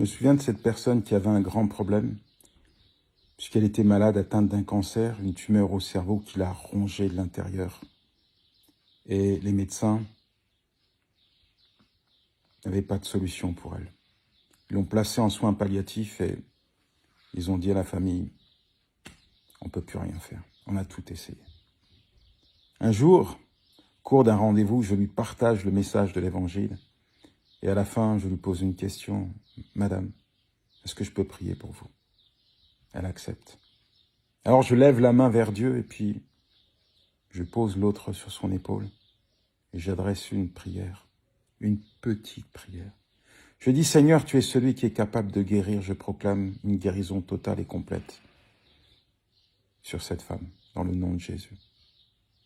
me souviens de cette personne qui avait un grand problème, puisqu'elle était malade, atteinte d'un cancer, une tumeur au cerveau qui l'a rongée de l'intérieur. Et les médecins n'avaient pas de solution pour elle. Ils l'ont placée en soins palliatifs et ils ont dit à la famille, on ne peut plus rien faire, on a tout essayé. Un jour, au cours d'un rendez-vous, je lui partage le message de l'Évangile et à la fin, je lui pose une question. « Madame, est-ce que je peux prier pour vous ?» Elle accepte. Alors je lève la main vers Dieu et puis je pose l'autre sur son épaule et j'adresse une prière, une petite prière. Je dis, Seigneur, tu es celui qui est capable de guérir. Je proclame une guérison totale et complète sur cette femme, dans le nom de Jésus.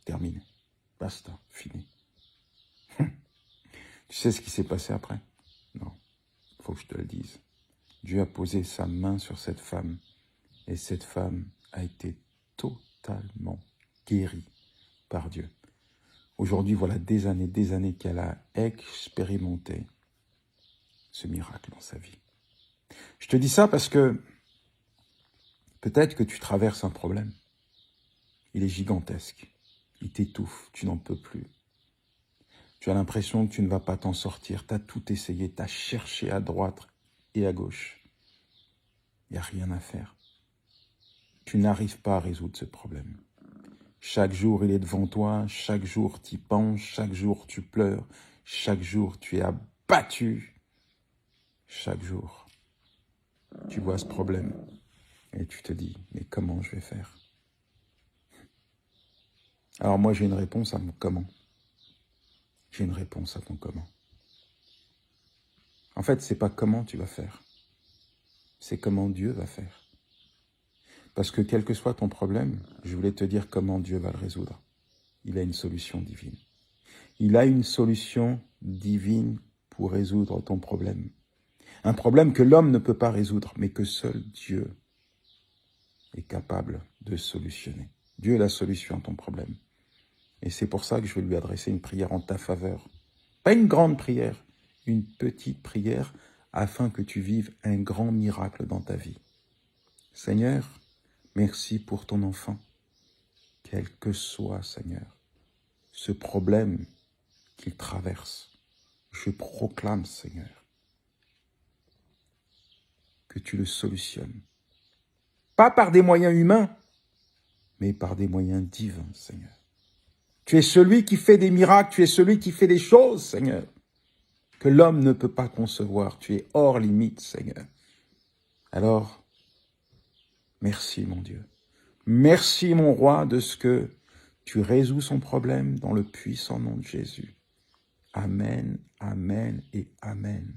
Terminé. Basta, fini. Tu sais ce qui s'est passé après? Non, il faut que je te le dise. Dieu a posé sa main sur cette femme et cette femme a été totalement guérie par Dieu. Aujourd'hui, voilà des années qu'elle a expérimenté ce miracle dans sa vie. Je te dis ça parce que peut-être que tu traverses un problème. Il est gigantesque. Il t'étouffe, tu n'en peux plus. Tu as l'impression que tu ne vas pas t'en sortir. Tu as tout essayé, tu as cherché à droite et à gauche. Il n'y a rien à faire. Tu n'arrives pas à résoudre ce problème. Chaque jour, il est devant toi. Chaque jour, tu y penses. Chaque jour, tu pleures. Chaque jour, tu es abattu. Chaque jour, tu vois ce problème et tu te dis, mais comment je vais faire? Alors moi, j'ai une réponse à mon comment. J'ai une réponse à ton comment. En fait, c'est pas comment tu vas faire, c'est comment Dieu va faire. Parce que quel que soit ton problème, je voulais te dire comment Dieu va le résoudre. Il a une solution divine. Il a une solution divine pour résoudre ton problème. Un problème que l'homme ne peut pas résoudre, mais que seul Dieu est capable de solutionner. Dieu est la solution à ton problème. Et c'est pour ça que je vais lui adresser une prière en ta faveur. Pas une grande prière, une petite prière afin que tu vives un grand miracle dans ta vie. Seigneur, merci pour ton enfant. Quel que soit, Seigneur, ce problème qu'il traverse, je proclame, Seigneur, que tu le solutionnes. Pas par des moyens humains, mais par des moyens divins, Seigneur. Tu es celui qui fait des miracles, tu es celui qui fait des choses, Seigneur, que l'homme ne peut pas concevoir. Tu es hors limite, Seigneur. Alors, merci, mon Dieu. Merci, mon roi, de ce que tu résous son problème dans le puissant nom de Jésus. Amen, amen et amen.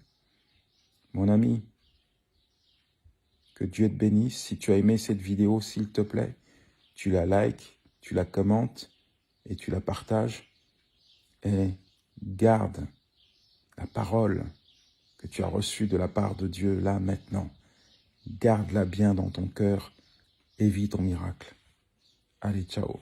Mon ami, que Dieu te bénisse. Si tu as aimé cette vidéo, s'il te plaît, tu la likes, tu la commentes et tu la partages. Et garde la parole que tu as reçue de la part de Dieu là maintenant. Garde-la bien dans ton cœur et vis ton miracle. Allez, ciao.